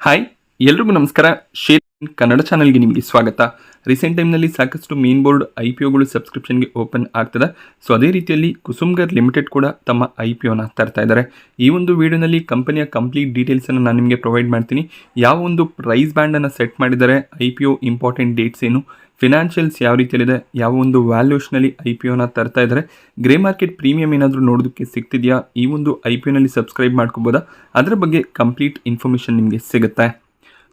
Hi, ಎಲ್ರಿಗೂ ನಮಸ್ಕಾರ. Share Kannada ಚಾನಲ್ಗೆ ನಿಮಗೆ ಸ್ವಾಗತ. ರೀಸೆಂಟ್ ಟೈಮ್ನಲ್ಲಿ ಸಾಕಷ್ಟು ಮೇನ್ ಬೋರ್ಡ್ IPOಗಳು ಸಬ್ಸ್ಕ್ರಿಪ್ಷನ್ಗೆ ಓಪನ್ ಆಗ್ತದೆ. ಸೊ ಅದೇ ರೀತಿಯಲ್ಲಿ ಕುಸುಮ್ಗರ್ ಲಿಮಿಟೆಡ್ ಕೂಡ ತಮ್ಮ IPOನ ತರ್ತಾ ಇದ್ದಾರೆ. ಈ ಒಂದು ವಿಡಿಯೋನಲ್ಲಿ ಕಂಪನಿಯ ಕಂಪ್ಲೀಟ್ ಡೀಟೇಲ್ಸನ್ನು ನಾನು ನಿಮಗೆ ಪ್ರೊವೈಡ್ ಮಾಡ್ತೀನಿ. ಯಾವ ಒಂದು ಪ್ರೈಸ್ ಬ್ಯಾಂಡನ್ನು ಸೆಟ್ ಮಾಡಿದ್ದಾರೆ, IPO ಇಂಪಾರ್ಟೆಂಟ್ ಡೇಟ್ಸ್ ಏನು, ಫಿನಾನ್ಷಿಯಲ್ಸ್ ಯಾವ ರೀತಿಯಲ್ಲಿದೆ, ಯಾವ ಒಂದು ವ್ಯಾಲ್ಯೂಷನಲ್ಲಿ IPOನ ತರ್ತಾ ಇದ್ದಾರೆ, ಗ್ರೇ ಮಾರ್ಕೆಟ್ ಪ್ರೀಮಿಯಂ ಏನಾದರೂ ನೋಡೋದಕ್ಕೆ ಸಿಗ್ತಿದೆಯಾ, ಈ ಒಂದು IPOನಲ್ಲಿ ಸಬ್ಸ್ಕ್ರೈಬ್ ಮಾಡ್ಕೋಬೋದಾ, ಅದರ ಬಗ್ಗೆ ಕಂಪ್ಲೀಟ್ ಇನ್ಫಾರ್ಮೇಷನ್ ನಿಮಗೆ ಸಿಗುತ್ತೆ.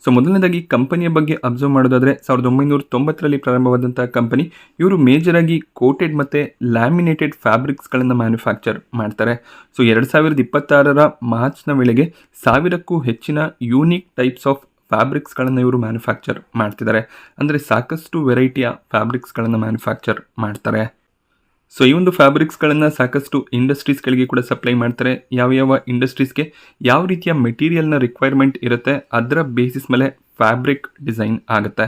ಸೊ ಮೊದಲನೇದಾಗಿ ಕಂಪನಿಯ ಬಗ್ಗೆ ಅಬ್ಸರ್ವ್ ಮಾಡೋದಾದರೆ 1990ರಲ್ಲಿ ಪ್ರಾರಂಭವಾದಂಥ ಕಂಪನಿ. ಇವರು ಮೇಜರಾಗಿ ಕೋಟೆಡ್ ಮತ್ತು ಲ್ಯಾಮಿನೇಟೆಡ್ ಫ್ಯಾಬ್ರಿಕ್ಸ್ಗಳನ್ನು ಮ್ಯಾನುಫ್ಯಾಕ್ಚರ್ ಮಾಡ್ತಾರೆ. ಸೊ 2026 ಮಾರ್ಚ್ನ ವೇಳೆಗೆ 1000ಕ್ಕೂ ಹೆಚ್ಚಿನ ಯೂನಿಕ್ ಟೈಪ್ಸ್ ಆಫ್ ಫ್ಯಾಬ್ರಿಕ್ಸ್ಗಳನ್ನು ಇವರು ಮ್ಯಾನುಫ್ಯಾಕ್ಚರ್ ಮಾಡ್ತಿದ್ದಾರೆ. ಅಂದರೆ ಸಾಕಷ್ಟು ವೆರೈಟಿಯ ಫ್ಯಾಬ್ರಿಕ್ಸ್ಗಳನ್ನು ಮ್ಯಾನುಫ್ಯಾಕ್ಚರ್ ಮಾಡ್ತಾರೆ. ಸೊ ಈ ಒಂದು ಫ್ಯಾಬ್ರಿಕ್ಸ್ಗಳನ್ನು ಸಾಕಷ್ಟು ಇಂಡಸ್ಟ್ರೀಸ್ಗಳಿಗೆ ಕೂಡ ಸಪ್ಲೈ ಮಾಡ್ತಾರೆ. ಯಾವ ಇಂಡಸ್ಟ್ರೀಸ್ಗೆ ಯಾವ ರೀತಿಯ ಮೆಟೀರಿಯಲ್ನ ರಿಕ್ವೈರ್ಮೆಂಟ್ ಇರುತ್ತೆ ಅದರ ಬೇಸಿಸ್ ಮೇಲೆ ಫ್ಯಾಬ್ರಿಕ್ ಡಿಸೈನ್ ಆಗುತ್ತೆ.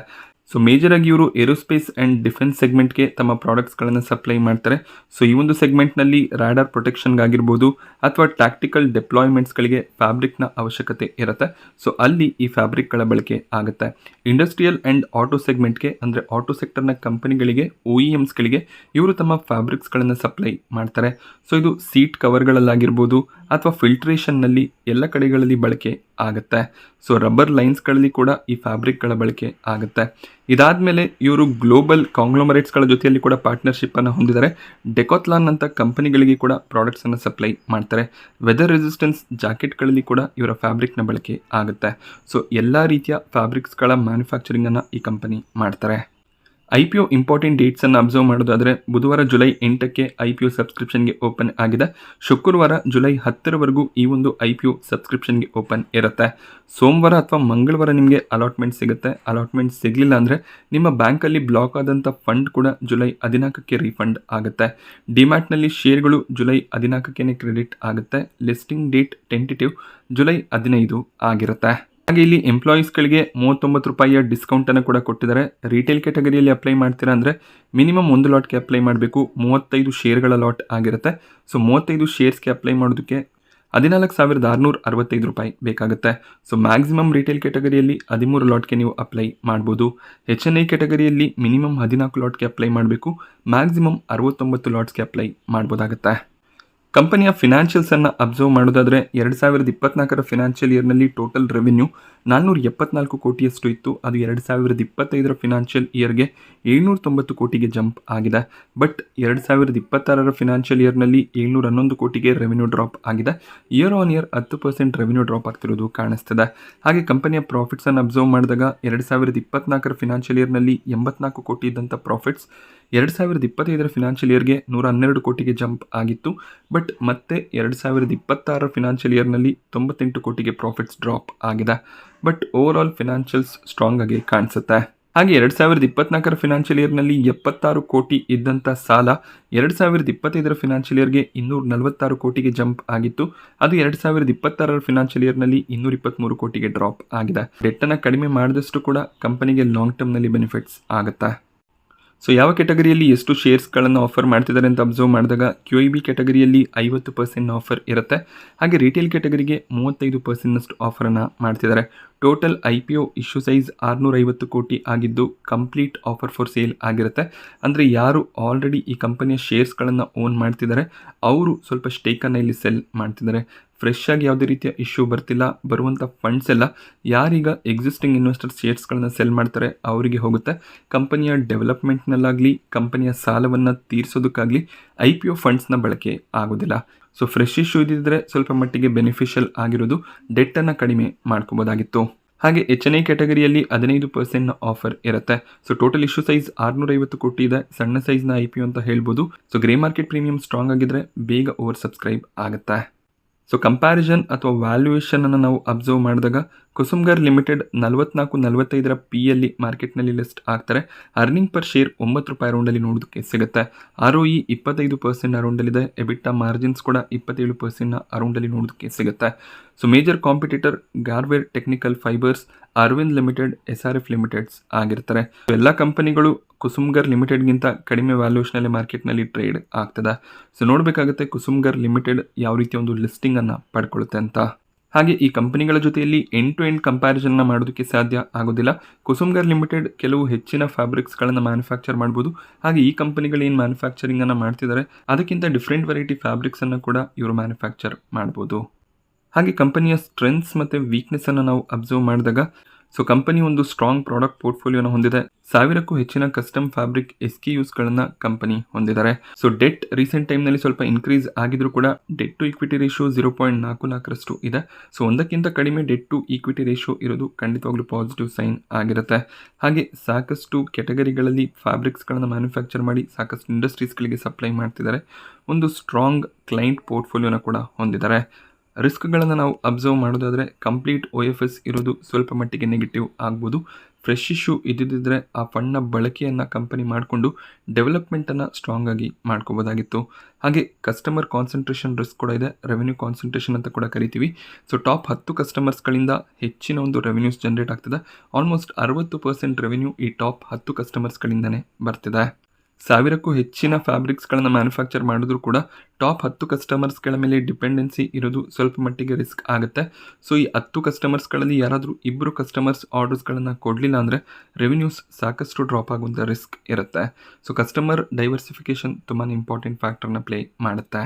ಸೊ ಮೇಜರಾಗಿ ಇವರು ಏರೋಸ್ಪೇಸ್ ಆ್ಯಂಡ್ ಡಿಫೆನ್ಸ್ ಸೆಗ್ಮೆಂಟ್ಗೆ ತಮ್ಮ ಪ್ರಾಡಕ್ಟ್ಸ್ಗಳನ್ನು ಸಪ್ಲೈ ಮಾಡ್ತಾರೆ. ಸೊ ಈ ಒಂದು ಸೆಗ್ಮೆಂಟ್ನಲ್ಲಿ ರಾಡಾರ್ ಪ್ರೊಟೆಕ್ಷನ್ಗಾಗಿರ್ಬೋದು ಅಥವಾ ಟ್ಯಾಕ್ಟಿಕಲ್ ಡೆಪ್ಲಾಯ್ಮೆಂಟ್ಸ್ಗಳಿಗೆ ಫ್ಯಾಬ್ರಿಕ್ನ ಅವಶ್ಯಕತೆ ಇರುತ್ತೆ. ಸೊ ಅಲ್ಲಿ ಈ ಫ್ಯಾಬ್ರಿಕ್ಗಳ ಬಳಕೆ ಆಗುತ್ತೆ. ಇಂಡಸ್ಟ್ರಿಯಲ್ ಆ್ಯಂಡ್ ಆಟೋ ಸೆಗ್ಮೆಂಟ್ಗೆ ಅಂದರೆ ಆಟೋ ಸೆಕ್ಟರ್ನ ಕಂಪನಿಗಳಿಗೆ OEMಸ್ಗಳಿಗೆ ಇವರು ತಮ್ಮ ಫ್ಯಾಬ್ರಿಕ್ಸ್ಗಳನ್ನು ಸಪ್ಲೈ ಮಾಡ್ತಾರೆ. ಸೊ ಇದು ಸೀಟ್ ಕವರ್ಗಳಲ್ಲಾಗಿರ್ಬೋದು ಅಥವಾ ಫಿಲ್ಟ್ರೇಷನ್ನಲ್ಲಿ ಎಲ್ಲ ಕಡೆಗಳಲ್ಲಿ ಬಳಕೆ ಆಗುತ್ತೆ. ಸೊ ರಬ್ಬರ್ ಲೈನ್ಸ್ಗಳಲ್ಲಿ ಕೂಡ ಈ ಫ್ಯಾಬ್ರಿಕ್ಗಳ ಬಳಕೆ ಆಗುತ್ತೆ. ಇದಾದಮೇಲೆ ಇವರು ಗ್ಲೋಬಲ್ ಕಾಂಗ್ಲೋಮರೇಟ್ಸ್ಗಳ ಜೊತೆಯಲ್ಲಿ ಕೂಡ ಪಾರ್ಟ್ನರ್ಶಿಪ್ಪನ್ನು ಹೊಂದಿದ್ದಾರೆ. ಡೆಕಾಥ್ಲಾನ್ ಅಂತ ಕಂಪನಿಗಳಿಗೆ ಕೂಡ ಪ್ರಾಡಕ್ಟ್ಸನ್ನು ಸಪ್ಲೈ ಮಾಡ್ತಾರೆ. ವೆದರ್ ರೆಸಿಸ್ಟೆನ್ಸ್ ಜಾಕೆಟ್ಗಳಲ್ಲಿ ಕೂಡ ಇವರ ಫ್ಯಾಬ್ರಿಕ್ನ ಬಳಕೆ ಆಗುತ್ತೆ. ಸೊ ಎಲ್ಲ ರೀತಿಯ ಫ್ಯಾಬ್ರಿಕ್ಸ್ಗಳ ಮ್ಯಾನುಫ್ಯಾಕ್ಚರಿಂಗನ್ನು ಈ ಕಂಪನಿ ಮಾಡ್ತಾರೆ. IPO ಇಂಪಾರ್ಟೆಂಟ್ ಡೇಟ್ಸನ್ನು ಅಬ್ಸರ್ವ್ ಮಾಡೋದಾದರೆ ಬುಧವಾರ ಜುಲೈ 8ಕ್ಕೆ IPO ಸಬ್ಸ್ಕ್ರಿಪ್ಷನ್ಗೆ ಓಪನ್ ಆಗಿದೆ. ಶುಕ್ರವಾರ ಜುಲೈ 10ರವರೆಗೂ ಈ ಒಂದು IPO ಸಬ್ಸ್ಕ್ರಿಪ್ಷನ್ಗೆ ಓಪನ್ ಇರುತ್ತೆ. ಸೋಮವಾರ ಅಥವಾ ಮಂಗಳವಾರ ನಿಮಗೆ ಅಲಾಟ್ಮೆಂಟ್ ಸಿಗುತ್ತೆ. ಅಲಾಟ್ಮೆಂಟ್ ಸಿಗಲಿಲ್ಲ ಅಂದರೆ ನಿಮ್ಮ ಬ್ಯಾಂಕಲ್ಲಿ ಬ್ಲಾಕ್ ಆದಂಥ ಫಂಡ್ ಕೂಡ ಜುಲೈ 14ಕ್ಕೆ ರೀಫಂಡ್ ಆಗುತ್ತೆ. ಡಿಮ್ಯಾಟ್ನಲ್ಲಿ ಶೇರ್ಗಳು ಜುಲೈ 14ಕ್ಕೆ ಕ್ರೆಡಿಟ್ ಆಗುತ್ತೆ. ಲಿಸ್ಟಿಂಗ್ ಡೇಟ್ ಟೆಂಟೇಟಿವ್ ಜುಲೈ 15 ಆಗಿರುತ್ತೆ. ಹಾಗೆ ಇಲ್ಲಿ ಎಂಪ್ಲಾಯೀಸ್ಗಳಿಗೆ 39 ರೂಪಾಯಿಯ ಡಿಸ್ಕೌಂಟನ್ನು ಕೂಡ ಕೊಟ್ಟಿದ್ದಾರೆ. ರಿಟೇಲ್ ಕ್ಯಾಟಗರಿಯಲ್ಲಿ ಅಪ್ಲೈ ಮಾಡ್ತೀರಾ ಅಂದರೆ ಮಿನಿಮಮ್ 1 ಲಾಟ್ಗೆ ಅಪ್ಲೈ ಮಾಡಬೇಕು. 35 ಶೇರ್ಗಳ ಲಾಟ್ ಆಗಿರುತ್ತೆ. ಸೊ 35 ಶೇರ್ಸ್ಗೆ ಅಪ್ಲೈ ಮಾಡೋದಕ್ಕೆ 14,665 ರೂಪಾಯಿ ಬೇಕಾಗುತ್ತೆ. ಸೊ ಮ್ಯಾಕ್ಸಿಮಮ್ ರಿಟೇಲ್ ಕ್ಯಾಟಗರಿಯಲ್ಲಿ 13 ಲಾಟ್ಗೆ ನೀವು ಅಪ್ಲೈ ಮಾಡ್ಬೋದು. HNI ಕ್ಯಾಟಗರಿಯಲ್ಲಿ ಮಿನಿಮಮ್ 14 ಲಾಟ್ಗೆ ಅಪ್ಲೈ ಮಾಡಬೇಕು. ಮ್ಯಾಕ್ಸಿಮಮ್ 69 ಲಾಟ್ಸ್ಗೆ ಅಪ್ಲೈ ಮಾಡ್ಬೋದಾಗುತ್ತೆ. ಕಂಪನಿಯ ಫಿನಾನ್ಷಿಯಲ್ಸನ್ನು ಅಬ್ಸರ್ವ್ ಮಾಡೋದಾದರೆ 2024 ಫಿನಾನ್ಷಿಯಲ್ ಇಯರ್ನಲ್ಲಿ ಟೋಟಲ್ ರೆವಿನ್ಯೂ 474 ಕೋಟಿಯಷ್ಟು ಇತ್ತು. ಅದು 2025 ಫಿನಾನ್ಷಿಯಲ್ ಇಯರ್ಗೆ 790 ಕೋಟಿಗೆ ಜಂಪ್ ಆಗಿದೆ. ಬಟ್ 2026 ಫಿನಾನ್ಷಿಯಲ್ ಇಯರ್ನಲ್ಲಿ 711 ಕೋಟಿಗೆ ರೆವಿನ್ಯೂ ಡ್ರಾಪ್ ಆಗಿದೆ. Year on year 10% revenue drop ಆಗ್ತಿರೋದು ಕಾಣಿಸ್ತಿದೆ. ಹಾಗೆ ಕಂಪನಿಯ ಪ್ರಾಫಿಟ್ಸನ್ನು ಅಬ್ಸರ್ವ್ ಮಾಡಿದಾಗ 2024 ಫಿನಾನ್ಷಿಯಲ್ ಇಯರ್ನಲ್ಲಿ 84 ಕೋಟಿ ಇದ್ದಂಥ ಪ್ರಾಫಿಟ್ಸ್ 2025 ಫಿನಾನ್ಷಿಯಲ್ ಇಯರ್ಗೆ 112 ಕೋಟಿಗೆ ಜಂಪ್ ಆಗಿತ್ತು. ಬಟ್ ಮತ್ತೆ 2026 ಫಿನಾನ್ಷಿಯಲ್ ಇಯರ್ನಲ್ಲಿ 98 ಕೋಟಿಗೆ ಪ್ರಾಫಿಟ್ಸ್ ಡ್ರಾಪ್ ಆಗಿದೆ. But over all financials strong ಆಗಿ ಕಾಣಿಸುತ್ತೆ. ಹಾಗೆ 2024 ಫಿನಾನ್ಷಿಯಲ್ ಇಯರ್ನಲ್ಲಿ 76 ಕೋಟಿ ಇದ್ದಂಥ ಸಾಲ 2025 ಫಿನಾನ್ಷಿಯಲ್ ಇಯರ್ಗೆ 246 ಕೋಟಿಗೆ ಜಂಪ್ ಆಗಿತ್ತು. ಅದು 2026 ಫಿನಾನ್ಷಿಯಲ್ ಇಯರ್ನಲ್ಲಿ 223 ಕೋಟಿಗೆ ಡ್ರಾಪ್ ಆಗಿದೆ. ಡೆಟ್ಟನ್ನು ಕಡಿಮೆ ಮಾಡಿದಷ್ಟು ಕೂಡ ಕಂಪನಿಗೆ ಲಾಂಗ್ ಟರ್ಮ್ನಲ್ಲಿ ಬೆನಿಫಿಟ್ಸ್ ಆಗುತ್ತೆ. ಸೊ ಯಾವ ಕ್ಯಾಟಗರಿಯಲ್ಲಿ ಎಷ್ಟು ಶೇರ್ಸ್ಗಳನ್ನು ಆಫರ್ ಮಾಡ್ತಿದ್ದಾರೆ ಅಂತ ಅಬ್ಸರ್ವ್ ಮಾಡಿದಾಗ QIB ಕ್ಯಾಟಗರಿಯಲ್ಲಿ 50% ಆಫರ್ ಇರುತ್ತೆ. ಹಾಗೆ ರಿಟೇಲ್ ಕ್ಯಾಟಗರಿಗೆ 35%ನಷ್ಟು ಆಫರನ್ನು ಮಾಡ್ತಿದ್ದಾರೆ. ಟೋಟಲ್ IPO ಇಶ್ಯೂ ಸೈಜ್ 650 ಕೋಟಿ ಆಗಿದ್ದು ಕಂಪ್ಲೀಟ್ ಆಫರ್ ಫಾರ್ ಸೇಲ್ ಆಗಿರುತ್ತೆ. ಅಂದರೆ ಯಾರು ಆಲ್ರೆಡಿ ಈ ಕಂಪನಿಯ ಶೇರ್ಸ್ಗಳನ್ನು ಓನ್ ಮಾಡ್ತಿದ್ದಾರೆ ಅವರು ಸ್ವಲ್ಪ ಸ್ಟೇಕನ್ನು ಇಲ್ಲಿ ಸೆಲ್ ಮಾಡ್ತಿದ್ದಾರೆ. ಫ್ರೆಶ್ ಆಗಿ ಯಾವುದೇ ರೀತಿಯ ಇಶ್ಯೂ ಬರ್ತಿಲ್ಲ. ಬರುವಂಥ ಫಂಡ್ಸ್ ಎಲ್ಲ ಯಾರೀಗ ಎಕ್ಸಿಸ್ಟಿಂಗ್ ಇನ್ವೆಸ್ಟರ್ಸ್ ಶೇರ್ಸ್ಗಳನ್ನು ಸೆಲ್ ಮಾಡ್ತಾರೆ ಅವರಿಗೆ ಹೋಗುತ್ತೆ. ಕಂಪನಿಯ ಡೆವಲಪ್ಮೆಂಟ್ನಲ್ಲಾಗಲಿ ಕಂಪನಿಯ ಸಾಲವನ್ನು ತೀರಿಸೋದಕ್ಕಾಗಲಿ IPO ಫಂಡ್ಸ್ನ ಬಳಕೆ ಆಗೋದಿಲ್ಲ. ಸೊ ಫ್ರೆಶ್ ಇಶ್ಯೂ ಇದ್ದಿದ್ರೆ ಸ್ವಲ್ಪ ಮಟ್ಟಿಗೆ ಬೆನಿಫಿಷಿಯಲ್ ಆಗಿರೋದು, ಡೆಟ್ಟನ್ನು ಕಡಿಮೆ ಮಾಡ್ಕೋಬೋದಾಗಿತ್ತು. ಹಾಗೆ HNI ಕ್ಯಾಟಗರಿಯಲ್ಲಿ 15% ಆಫರ್ ಇರುತ್ತೆ. ಸೊ ಟೋಟಲ್ ಇಶ್ಯೂ ಸೈಜ್ 650 ಕೋಟಿ ಇದೆ. ಸಣ್ಣ ಸೈಜ್ನ IPO ಅಂತ ಹೇಳ್ಬೋದು. So grey market premium strong ಆಗಿದ್ರೆ ಬೇಗ ಓವರ್ ಸಬ್ಸ್ಕ್ರೈಬ್ ಆಗುತ್ತೆ. ಸೊ ಕಂಪ್ಯಾರಿಸನ್ ಅಥವಾ ವ್ಯಾಲ್ಯೂಯೇಷನನ್ನು ನಾವು ಅಬ್ಸರ್ವ್ ಮಾಡಿದಾಗ ಕುಸುಮ್ಗರ್ ಲಿಮಿಟೆಡ್ 44-45 PL ಮಾರ್ಕೆಟ್ನಲ್ಲಿ ಲಿಸ್ಟ್ ಆಗ್ತಾರೆ. ಅರ್ನಿಂಗ್ ಪರ್ ಶೇರ್ 9 ರೂಪಾಯಿ ಅರೌಂಡಲ್ಲಿ ನೋಡೋದಕ್ಕೆ ಸಿಗುತ್ತೆ. ROE 25% ಅರೌಂಡಲ್ಲಿದೆ. ಎಬಿಟಾ ಮಾರ್ಜಿನ್ಸ್ ಕೂಡ 27% ಅರೌಂಡಲ್ಲಿ ನೋಡೋದಕ್ಕೆ ಸಿಗುತ್ತೆ. So major competitor Garware technical fibres, Arvind limited, SRF limiteds ಆಗಿರ್ತಾರೆ. ಎಲ್ಲ ಕಂಪನಿಗಳು ಕುಸುಮ್ಗರ್ ಲಿಮಿಟೆಡ್ಗಿಂತ ಕಡಿಮೆ ವ್ಯಾಲ್ಯೂಷನಲ್ಲಿ ಮಾರ್ಕೆಟ್ನಲ್ಲಿ ಟ್ರೇಡ್ ಆಗ್ತದೆ. ಸೊ ನೋಡಬೇಕಾಗುತ್ತೆ ಕುಸುಮ್ಗರ್ ಲಿಮಿಟೆಡ್ ಯಾವ ರೀತಿಯ ಒಂದು ಲಿಸ್ಟಿಂಗನ್ನು ಪಡ್ಕೊಳ್ಳುತ್ತೆ ಅಂತ. ಹಾಗೆ ಈ ಕಂಪನಿಗಳ ಜೊತೆಯಲ್ಲಿ ಎಂಡ್ ಟು ಎಂಡ್ ಕಂಪ್ಯಾರಿಸನ್ನ ಮಾಡೋದಕ್ಕೆ ಸಾಧ್ಯ ಆಗೋದಿಲ್ಲ. ಕುಸುಮ್ಗರ್ ಲಿಮಿಟೆಡ್ ಕೆಲವು ಹೆಚ್ಚಿನ ಫ್ಯಾಬ್ರಿಕ್ಸ್ಗಳನ್ನು ಮ್ಯಾನುಫ್ಯಾಕ್ಚರ್ ಮಾಡ್ಬೋದು. ಹಾಗೆ ಈ ಕಂಪನಿಗಳು ಏನು ಮ್ಯಾನುಫ್ಯಾಕ್ಚರಿಂಗನ್ನು ಮಾಡ್ತಿದ್ದಾರೆ ಅದಕ್ಕಿಂತ ಡಿಫ್ರೆಂಟ್ ವೆರೈಟಿ ಫ್ಯಾಬ್ರಿಕ್ಸನ್ನು ಕೂಡ ಇವರು ಮ್ಯಾನುಫ್ಯಾಕ್ಚರ್ ಮಾಡ್ಬೋದು. ಹಾಗೆ ಕಂಪನಿಯ ಸ್ಟ್ರೆಂತ್ಸ್ ಮತ್ತು ವೀಕ್ನೆಸ್ಸನ್ನು ನಾವು ಅಬ್ಸರ್ವ್ ಮಾಡಿದಾಗ ಕಂಪನಿ ಒಂದು ಸ್ಟ್ರಾಂಗ್ ಪ್ರಾಡಕ್ಟ್ ಪೋರ್ಟ್ಫೋಲಿಯೋನ ಹೊಂದಿದೆ. 1000ಕ್ಕೂ ಹೆಚ್ಚಿನ ಕಸ್ಟಮ್ ಫ್ಯಾಬ್ರಿಕ್ SKUsಗಳನ್ನು ಕಂಪನಿ ಹೊಂದಿದ್ದಾರೆ. ಡೆಟ್ ರೀಸೆಂಟ್ ಟೈಮ್ನಲ್ಲಿ ಸ್ವಲ್ಪ ಇನ್ಕ್ರೀಸ್ ಆಗಿದ್ರು ಕೂಡ ಡೆಟ್ ಟು ಈಕ್ವಿಟಿ ರೇಷಿಯೋ 0.44ರಷ್ಟು ಇದೆ. ಒಂದಕ್ಕಿಂತ ಕಡಿಮೆ ಡೆಟ್ ಟು ಈಕ್ವಿಟಿ ರೇಷಿಯೋ ಇರೋದು ಖಂಡಿತವಾಗ್ಲೂ ಪಾಸಿಟಿವ್ ಸೈನ್ ಆಗಿರುತ್ತೆ. ಹಾಗೆ ಸಾಕಷ್ಟು ಕೆಟಗರಿಗಳಲ್ಲಿ ಫ್ಯಾಬ್ರಿಕ್ಸ್ಗಳನ್ನು ಮ್ಯಾನುಫ್ಯಾಕ್ಚರ್ ಮಾಡಿ ಸಾಕಷ್ಟು ಇಂಡಸ್ಟ್ರೀಸ್ಗಳಿಗೆ ಸಪ್ಲೈ ಮಾಡ್ತಿದ್ದಾರೆ. ಒಂದು ಸ್ಟ್ರಾಂಗ್ ಕ್ಲೈಂಟ್ ಪೋರ್ಟ್ಫೋಲಿಯೋನ ಕೂಡ ಹೊಂದಿದ್ದಾರೆ. ರಿಸ್ಕ್ಗಳನ್ನು ನಾವು ಅಬ್ಸರ್ವ್ ಮಾಡೋದಾದರೆ ಕಂಪ್ಲೀಟ್ OFS ಇರೋದು ಸ್ವಲ್ಪ ಮಟ್ಟಿಗೆ ನೆಗೆಟಿವ್ ಆಗ್ಬೋದು. ಫ್ರೆಶ್ ಇಶ್ಯೂ ಇದ್ದಿದ್ದರೆ ಆ ಫಂಡ್ನ ಬಳಕೆಯನ್ನು ಕಂಪನಿ ಮಾಡಿಕೊಂಡು ಡೆವಲಪ್ಮೆಂಟನ್ನು ಸ್ಟ್ರಾಂಗ್ ಆಗಿ ಮಾಡ್ಕೋಬೋದಾಗಿತ್ತು. ಹಾಗೆ ಕಸ್ಟಮರ್ ಕಾನ್ಸಂಟ್ರೇಷನ್ ರಿಸ್ಕ್ ಕೂಡ ಇದೆ, ರೆವೆನ್ಯೂ ಕಾನ್ಸಂಟ್ರೇಷನ್ ಅಂತ ಕೂಡ ಕರಿತೀವಿ. ಟಾಪ್ 10 ಕಸ್ಟಮರ್ಸ್ಗಳಿಂದ ಹೆಚ್ಚಿನ ಒಂದು ರೆವೆನ್ಯೂಸ್ ಜನರೇಟ್ ಆಗ್ತದೆ. ಆಲ್ಮೋಸ್ಟ್ 60% ರೆವೆನ್ಯೂ ಈ ಟಾಪ್ 10 ಕಸ್ಟಮರ್ಸ್ಗಳಿಂದನೇ ಬರ್ತಿದೆ. 1000ಕ್ಕೂ ಹೆಚ್ಚಿನ ಫ್ಯಾಬ್ರಿಕ್ಸ್ಗಳನ್ನು ಮ್ಯಾನುಫ್ಯಾಕ್ಚರ್ ಮಾಡಿದ್ರು ಕೂಡ ಟಾಪ್ 10 ಕಸ್ಟಮರ್ಸ್ಗಳ ಮೇಲೆ ಡಿಪೆಂಡೆನ್ಸಿ ಇರೋದು ಸ್ವಲ್ಪ ಮಟ್ಟಿಗೆ ರಿಸ್ಕ್ ಆಗುತ್ತೆ. ಈ 10 ಕಸ್ಟಮರ್ಸ್ಗಳಲ್ಲಿ ಯಾರಾದರೂ ಇಬ್ಬರು ಕಸ್ಟಮರ್ಸ್ ಆರ್ಡರ್ಸ್ಗಳನ್ನು ಕೊಡಲಿಲ್ಲ ಅಂದರೆ ರೆವೆನ್ಯೂಸ್ ಸಾಕಷ್ಟು ಡ್ರಾಪ್ ಆಗುವಂಥ ರಿಸ್ಕ್ ಇರುತ್ತೆ. ಕಸ್ಟಮರ್ ಡೈವರ್ಸಿಫಿಕೇಷನ್ ತುಂಬಾ ಇಂಪಾರ್ಟೆಂಟ್ ಫ್ಯಾಕ್ಟರ್ನ ಪ್ಲೇ ಮಾಡುತ್ತೆ.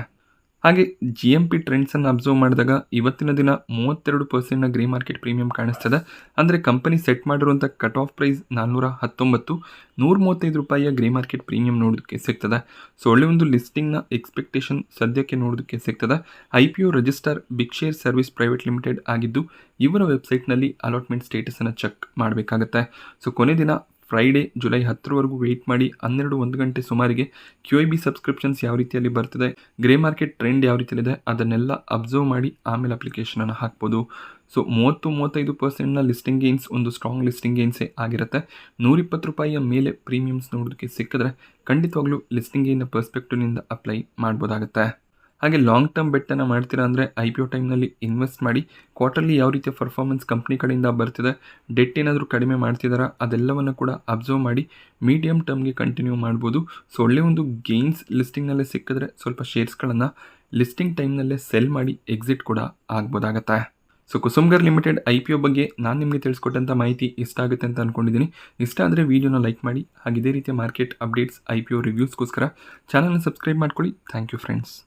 ಹಾಗೆ GMP ಟ್ರೆಂಡ್ಸನ್ನು ಅಬ್ಸರ್ವ್ ಮಾಡಿದಾಗ ಇವತ್ತಿನ ದಿನ 32% ಗ್ರೇ ಮಾರ್ಕೆಟ್ ಪ್ರೀಮಿಯಂ ಕಾಣಿಸ್ತದೆ. ಅಂದರೆ ಕಂಪನಿ ಸೆಟ್ ಮಾಡಿರುವಂಥ cut off price 419, ₹135 grey market premium ನೋಡೋದಕ್ಕೆ ಸಿಗ್ತದೆ. ಒಳ್ಳೆ ಒಂದು ಲಿಸ್ಟಿಂಗ್ನ ಎಕ್ಸ್ಪೆಕ್ಟೇಷನ್ ಸದ್ಯಕ್ಕೆ ನೋಡೋದಕ್ಕೆ ಸಿಗ್ತದೆ. IPO register big share service private limited ಆಗಿದ್ದು ಇವರ ವೆಬ್ಸೈಟ್ನಲ್ಲಿ ಅಲಾಟ್ಮೆಂಟ್ ಸ್ಟೇಟಸನ್ನು ಚೆಕ್ ಮಾಡಬೇಕಾಗತ್ತೆ. ಕೊನೆ ದಿನ ಫ್ರೈಡೇ ಜುಲೈ 10ರವರೆಗೂ ವೆಯ್ಟ್ ಮಾಡಿ 1 ಗಂಟೆ ಸುಮಾರಿಗೆ QIB ಸಬ್ಸ್ಕ್ರಿಪ್ಷನ್ಸ್ ಯಾವ ರೀತಿಯಲ್ಲಿ ಬರ್ತಿದೆ, ಗ್ರೇ ಮಾರ್ಕೆಟ್ ಟ್ರೆಂಡ್ ಯಾವ ರೀತಿಯಲ್ಲಿದೆ ಅದನ್ನೆಲ್ಲ ಅಬ್ಸರ್ವ್ ಮಾಡಿ ಆಮೇಲೆ ಅಪ್ಲಿಕೇಶನನ್ನು ಹಾಕ್ಬೋದು. 30-35% ಲಿಸ್ಟಿಂಗ್ ಗೇನ್ಸ್ ಒಂದು ಸ್ಟ್ರಾಂಗ್ ಲಿಸ್ಟಿಂಗ್ ಗೇನ್ಸೇ ಆಗಿರುತ್ತೆ. ₹120 ಮೇಲೆ ಪ್ರೀಮಿಯಮ್ಸ್ ನೋಡೋದಕ್ಕೆ ಸಿಕ್ಕಿದ್ರೆ ಖಂಡಿತವಾಗ್ಲೂ ಲಿಸ್ಟಿಂಗ್ ಗೇನ್ನ ಪರ್ಸ್ಪೆಕ್ಟಿವ್ನಿಂದ ಅಪ್ಲೈ ಮಾಡ್ಬೋದಾಗುತ್ತೆ. ಹಾಗೆ ಲಾಂಗ್ ಟರ್ಮ್ ಬೆಟ್ಟನ್ನು ಮಾಡ್ತೀರಾ ಅಂದರೆ IPO ಟೈಮ್ನಲ್ಲಿ ಇನ್ವೆಸ್ಟ್ ಮಾಡಿ ಕ್ವಾರ್ಟರ್ಲಿ ಯಾವ ರೀತಿಯ ಪರ್ಫಾರ್ಮೆನ್ಸ್ ಕಂಪ್ನಿ ಕಡೆಯಿಂದ ಬರ್ತಿದೆ, ಡೆಟ್ ಏನಾದರೂ ಕಡಿಮೆ ಮಾಡ್ತಿದ್ದಾರಾ ಅದೆಲ್ಲವನ್ನು ಕೂಡ ಅಬ್ಸರ್ವ್ ಮಾಡಿ ಮೀಡಿಯಮ್ ಟರ್ಮ್ಗೆ ಕಂಟಿನ್ಯೂ ಮಾಡ್ಬೋದು. ಒಳ್ಳೆ ಒಂದು ಗೇನ್ಸ್ ಲಿಸ್ಟಿಂಗ್ನಲ್ಲೇ ಸಿಕ್ಕಿದ್ರೆ ಸ್ವಲ್ಪ ಶೇರ್ಸ್ಗಳನ್ನು ಲಿಸ್ಟಿಂಗ್ ಟೈಮ್ನಲ್ಲೇ ಸೆಲ್ ಮಾಡಿ ಎಕ್ಸಿಟ್ ಕೂಡ ಆಗ್ಬೋದಾಗತ್ತೆ. ಕುಸುಮ್ಗರ್ ಲಿಮಿಟೆಡ್ IPO ಬಗ್ಗೆ ನಾನು ನಿಮಗೆ ತಿಳಿಸ್ಕೊಟ್ಟಂಥ ಮಾಹಿತಿ ಇಷ್ಟ ಆಗುತ್ತೆ ಅಂತ ಅಂದ್ಕೊಂಡಿದ್ದೀನಿ. ಇಷ್ಟ ಆದರೆ ವಿಡಿಯೋನ ಲೈಕ್ ಮಾಡಿ. ಹಾಗೆ ಇದೇ ರೀತಿಯ ಮಾರ್ಕೆಟ್ ಅಪ್ಡೇಟ್ಸ್ IPO ರಿವ್ಯೂಸ್ಗೋಸ್ಕರ ಚಾನಲ್ನ ಸಬ್ಸ್ಕ್ರೈಬ್ ಮಾಡ್ಕೊಳ್ಳಿ. Thank you friends.